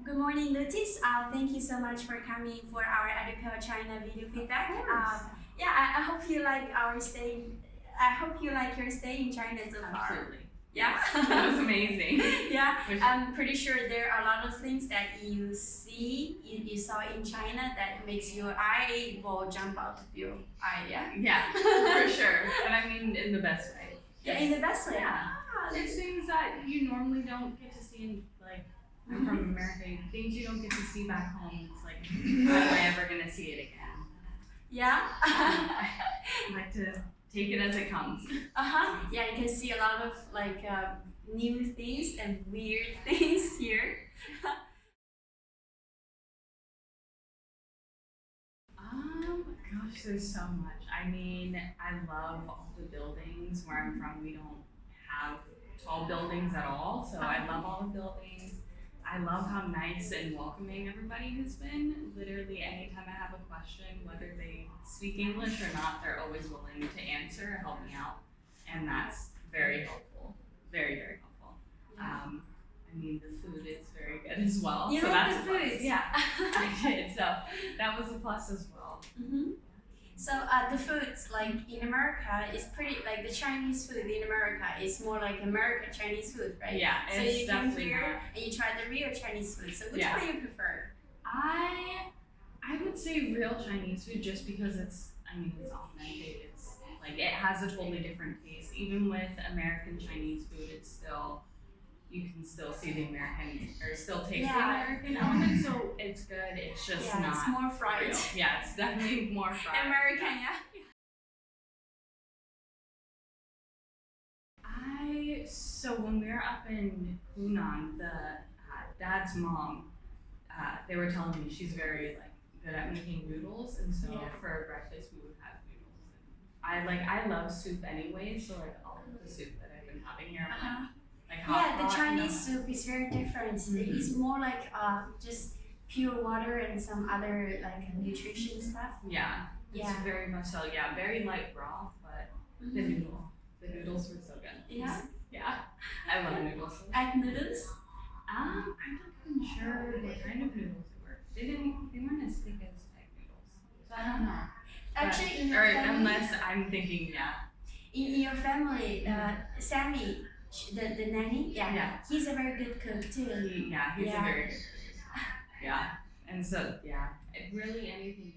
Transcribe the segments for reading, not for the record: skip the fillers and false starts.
Good morning, Lutis. Thank you so much for coming for our Edu-Pal China video feedback. Yeah, I hope you like our stay. I hope you like your stay in China so far. Absolutely. Yeah, It was amazing. Yeah, I'm pretty sure there are a lot of things that you saw in China that makes your eyeball jump out of your eye. Yeah. Yeah, for sure. And I mean, in the best way. Yeah, in the best way. Yeah. There's things that you normally don't get to see in, like, I'm from America, things you don't get to see back home. It's like, how am I ever going to see it again? Yeah. I like to take it as it comes. Yeah, you can see a lot of like new things and weird things here. Gosh, there's so much. I mean, I love all the buildings. Where I'm from, we don't have tall buildings at all, so I love all the buildings. I love how nice and welcoming everybody has been. Literally, anytime I have a question, whether they speak English or not, they're always willing to answer and help me out. And that's very helpful. Very, very helpful. I mean, the food is very good as well. You so like that's the a plus. food? Yeah, I did. So that was a plus as well. So the foods like in America is pretty like the Chinese food in America is more like American Chinese food, right? Yeah, so it's you come definitely here and you try the real Chinese food. So which one do you prefer? I would say real Chinese food just because it's authentic. It's like it has a totally different taste. Even with American Chinese food, it's still you can still see the American or still taste the American element. So it's good. It's just not. It's more fried. Real. Yeah, it's definitely more fried. American, So when we were up in Hunan, the dad's mom, they were telling me she's very good at making noodles, and so for breakfast we would have noodles. And I love soup anyway, so all of the soup that I've been having here, the Chinese soup is very different. It's more like just pure water and some other like nutrition stuff. Yeah, it's very much so. Yeah, very light broth, but the noodles were so good. Yeah, I love noodles. Egg noodles? I'm not even sure what kind of noodles they were. They weren't as thick as egg noodles. So I don't know. Actually, in your family, unless I'm thinking, in your family, Sammy, the nanny, he's a very good cook too. He's a very good cook. And so it really anything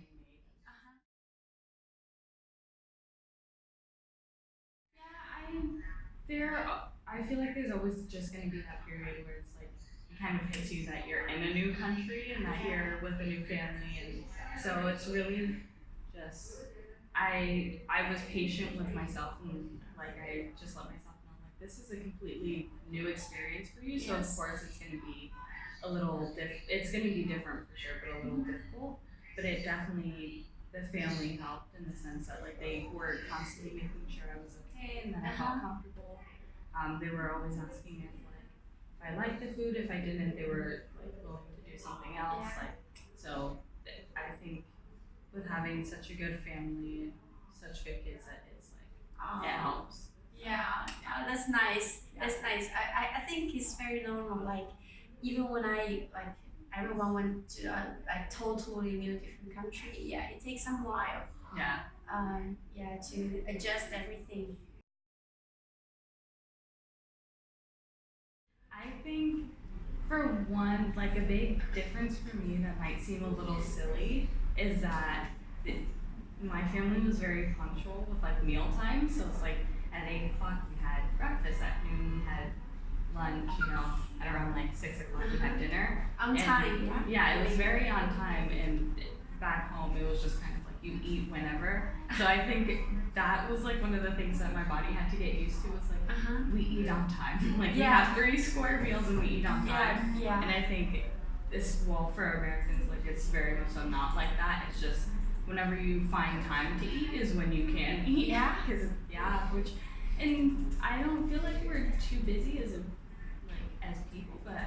they made. I feel like there's always just going to be that period where it's like it kind of hits you that you're in a new country and that you're with a new family, and so it's really just I was patient with myself and I just let myself know this is a completely new experience for you. So of course it's going to be a little it's going to be different for sure, but a little difficult. But it definitely the family helped in the sense that they were constantly making sure I was okay and that I felt comfortable. They were always asking if I liked the food. If I didn't, they were willing to do something else. So I think with having such a good family and such good kids that it's it helps. That's nice. That's nice. I think it's very normal. Even when everyone went to a totally new different country. It takes some while. To adjust everything. I think for one, a big difference for me that might seem a little silly is that my family was very punctual with meal time. So it's at 8 o'clock we had breakfast, at noon we had lunch, at around 6 o'clock we had dinner. On time, Yeah, it was very on time, and back home it was just kind of you eat whenever. So I think that was one of the things that my body had to get used to was we eat on time. We have 3 square meals and we eat on time. And I think for Americans, it's very much so not like that. It's just whenever you find time to eat is when you can eat. And I don't feel like we're too busy as people, but I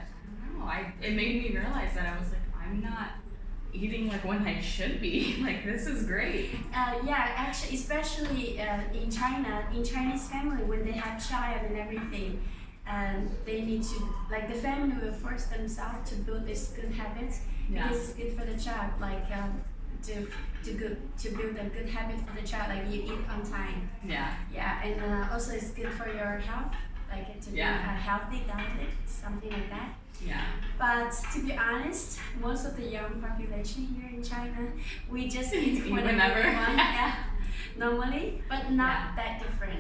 don't know. It made me realize that I was I'm not eating when I should be. This is great. Actually, especially in China, in Chinese family, when they have child and everything, and they need to, like, the family will force themselves to build this good habits Yeah. because it's good for the child, like to build a good habit for the child, like you eat on time. Yeah. And also it's good for your health, like to be a healthy diet, something like that. Yeah. But to be honest, most of the young population here in China, we just eat whenever we want, normally, but not that different.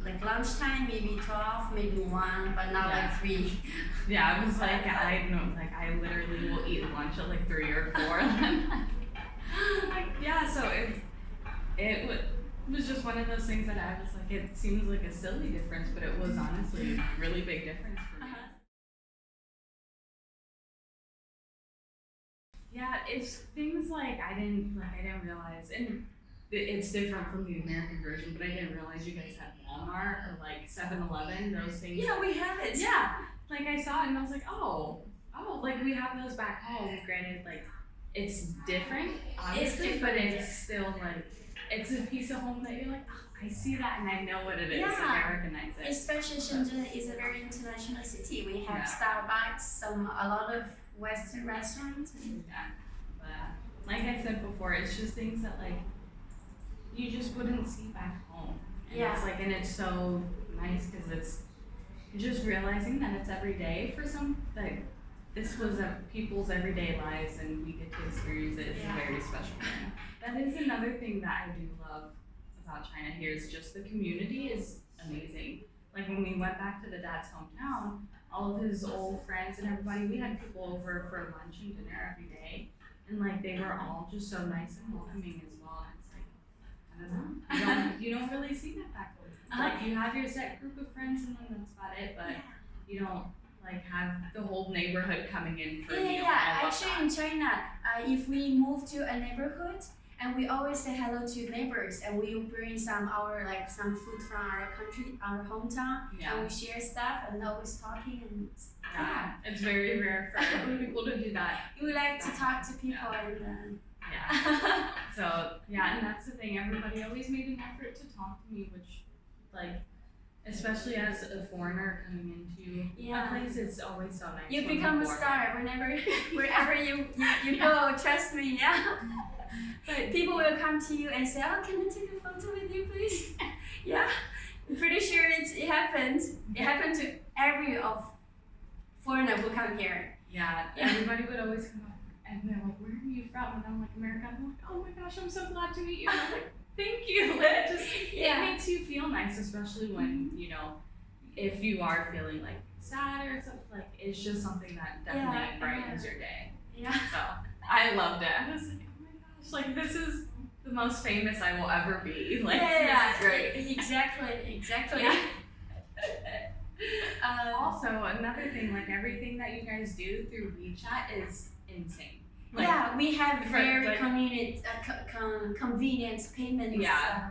Like lunchtime, maybe 12, maybe 1, but not like 3. Yeah, I was like, I know, like I literally will eat lunch at like 3 or 4. Like, yeah, so it was just one of those things that I was like, it seems like a silly difference, but it was honestly a really big difference for me. Yeah, it's things like I didn't realize, and it's different from the American version, but I didn't realize you guys had Walmart or like 7-Eleven, those things. Yeah, we have it. Yeah, like I saw it and I was like, oh, like we have those back home. Granted, like it's different, obviously, but it's still like it's a piece of home that you're like, oh, I see that and I know what it is. Yeah. Like I recognize it. Especially Shenzhen is a very international city. We have Starbucks, a lot of Western restaurants. But like I said before, it's just things that like you just wouldn't see back home. And it's like, and it's so nice because it's just realizing that it's every day for some, like this was people's everyday lives and we get to experience it. It's a very special thing. That is another thing that I do love about China here is just the community is amazing. Like when we went back to the dad's hometown, all of his old friends and everybody, we had people over for lunch and dinner every day. And like they were all just so nice and welcoming as well. And it's like, I don't know, you don't really see that back home. Like you have your set group of friends and then that's about it, but you don't like have the whole neighborhood coming in for you. Actually in China, if we move to a neighborhood and we always say hello to neighbors and we bring some food from our country, our hometown, and we share stuff and always talking and it's very rare for people to do that. We like to talk to people and So and that's the thing. Everybody always made an effort to talk to me, which like especially as a foreigner coming into a place, it's always so nice. You become a star wherever you go. Trust me, But people will come to you and say, "Oh, can I take a photo with you, please?" I'm pretty sure it happens. It happened to every foreigner who come here. Everybody would always come up and they're like, "Where are you from?" And I'm like, "America." I'm like, "Oh my gosh, I'm so glad to meet you." And I'm like, "Thank you." It makes you feel nice, especially when if you are feeling like sad or something. Like it's just something that definitely brightens your day. So I loved it. I was like, oh my gosh, like this is the most famous I will ever be. Like this is great. Exactly. Also, another thing, like everything that you guys do through WeChat is insane. Like, we have very convenient payment.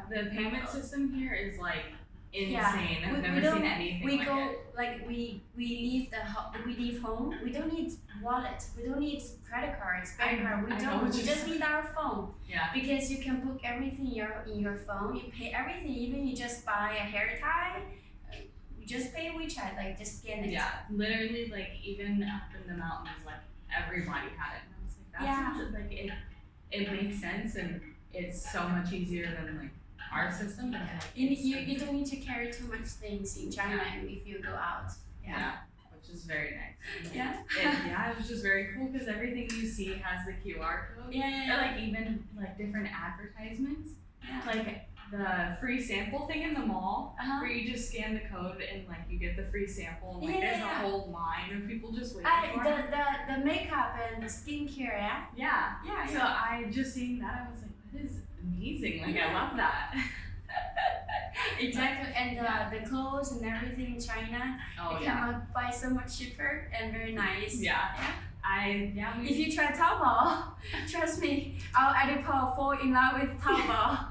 The payment system here is like insane. I've never seen anything we like go, it. Like we leave home. We don't need wallet. We don't need credit cards, bank card. We don't. We just need our phone. Because you can book everything in your phone. You pay everything. Even you just buy a hair tie. You just pay WeChat. Like just scan it. Literally, like even up in the mountains, like everybody had it. And I was like, that's it makes sense and it's so much easier than like our system. You don't need to carry too much things in China if you go out. Which is very nice. It was just very cool because everything you see has the QR code. Or like even like different advertisements. Like the free sample thing in the mall where you just scan the code and like you get the free sample and like there's a whole line of people just waiting for it. The makeup and the skincare, So I just seeing that I was like, that is amazing. Like I love that. Exactly, and the clothes and everything in China, come out by so much cheaper and very nice. If you try Taobao, trust me, our Edu-Pal fall in love with Taobao.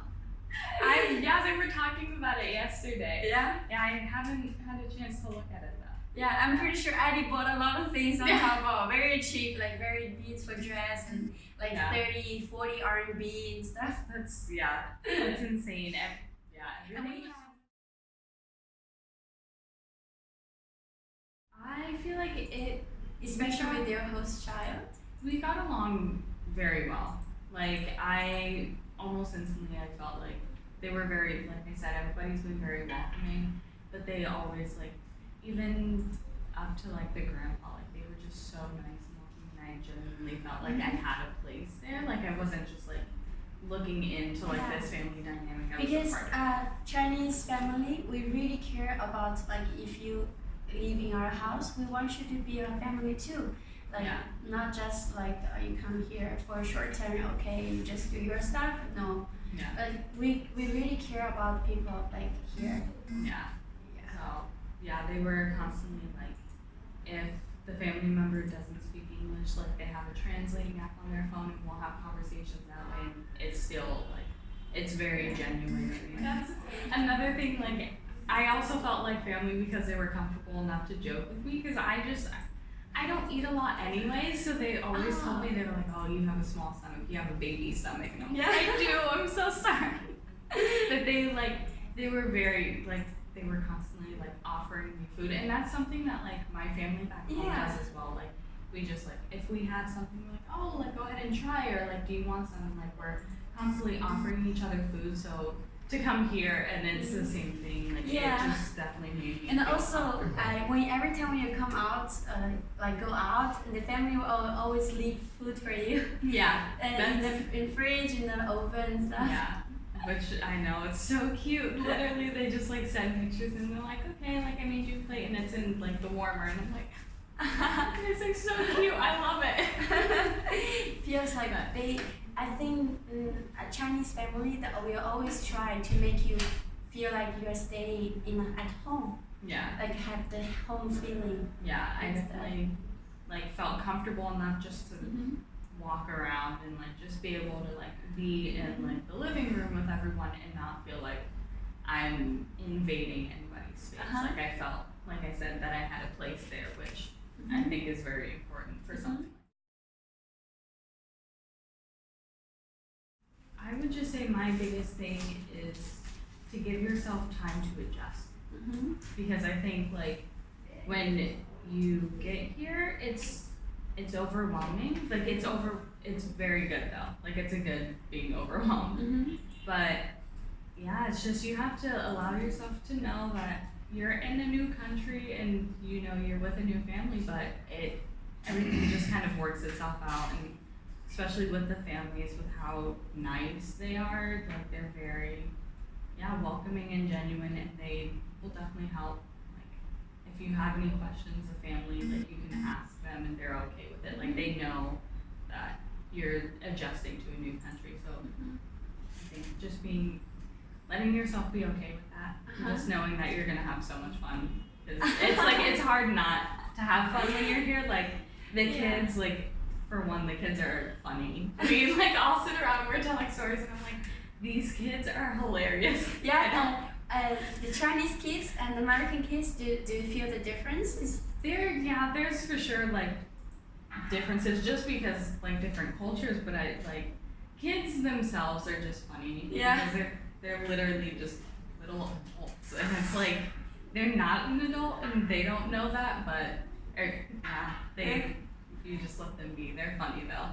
They were talking about it yesterday. I haven't had a chance to look at it though. I'm pretty sure Eddie bought a lot of things on Taobao, very cheap, like very beautiful dress and like 30, 40 RMB and stuff. That's insane. Everything. especially with your host child? We got along very well. Like I almost instantly I felt like they were very, like I said, everybody's been very welcoming, but they always like, even up to like the grandpa, like they were just so nice and welcoming, and I genuinely felt like I had a place there. Like I wasn't just like looking into like this family dynamic. I was Because a part of it. Chinese family, we really care about like if you live in our house, we want you to be our family too. Like not just like you come here for a short term, okay, you just do your stuff. No, like we really care about people like here. So they were constantly like, if the family member doesn't speak English, like they have a translating app on their phone, and we'll have conversations that way. And it's still like, it's very genuine. That's another thing. Like I also felt like family because they were comfortable enough to joke with me, because I don't eat a lot anyway, so they always told me, they were like, oh, you have a small stomach, you have a baby stomach, and I'm like, I do, I'm so sorry. But they were very, like, they were constantly like offering me food, and that's something that like my family back home does as well. Like we just like, if we have something, we're like, oh, like go ahead and try, or like, do you want some? And like we're constantly offering each other food, so to come here and it's the same thing, like it just definitely made me and also every time you come out, like go out, and the family will always leave food for you. And in fridge, in the oven and stuff. Which I know, it's so cute. Literally they just like send pictures and they're like, okay, like I made you a plate, and it's in like the warmer, and I'm like, it's like so cute, I love it. Feels like I think a Chinese family that will always try to make you feel like you're staying at home. Like have the home feeling. I definitely like felt comfortable enough just to walk around and like just be able to like be in like the living room with everyone and not feel like I'm invading anybody's space. Like I felt, like I said, that I had a place there, which I think is very important for something. I would just say my biggest thing is to give yourself time to adjust. Because I think like when you get here, it's overwhelming. Like it's very good though. Like it's a good being overwhelmed. But it's just, you have to allow yourself to know that you're in a new country and you know you're with a new family, but everything just kind of works itself out. And especially with the families, with how nice they are, like they're very welcoming and genuine, and they will definitely help. Like if you have any questions, the family, like you can ask them and they're okay with it. Like they know that you're adjusting to a new country. So I think just letting yourself be okay with that, just knowing that you're gonna have so much fun. It's like, it's hard not to have fun when you're here. Like the kids, like for one, the kids are funny. I mean, like I'll sit around and we're telling stories and I'm like, these kids are hilarious. The Chinese kids and the American kids, do you feel the difference? There's for sure like differences just because like different cultures, but I like kids themselves are just funny because they're literally just little adults, and it's like they're not an adult and they don't know that, but you just let them be. They're funny though.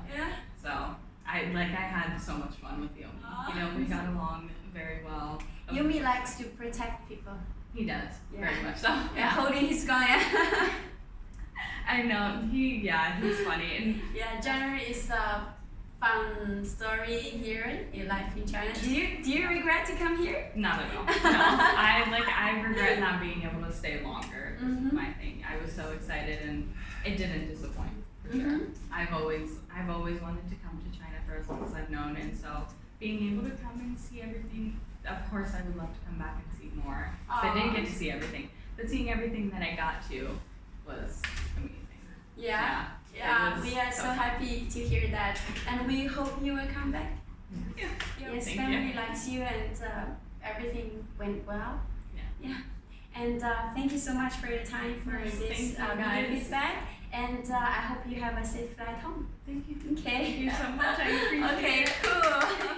So I had so much fun with you. You know, we got along very well. Yumi likes to protect people. He does, very much so. Holding his gun. I know, he's funny. And January is a fun story here in life in China. Do you regret to come here? Not at all. No, I regret not being able to stay longer. Is my thing. I was so excited and it didn't disappoint. For sure. I've always wanted to come to China for as long as I've known, and so being able to come and see everything, of course I would love to come back and see more. I didn't get to see everything, but seeing everything that I got to was amazing. We are so happy to hear that, and we hope you will come back. Yes, family likes you, and everything went well. And thank you so much for your time for this video feedback. And I hope you have a safe flight home. Thank you. Okay. Thank you so much. I appreciate it. Okay, cool.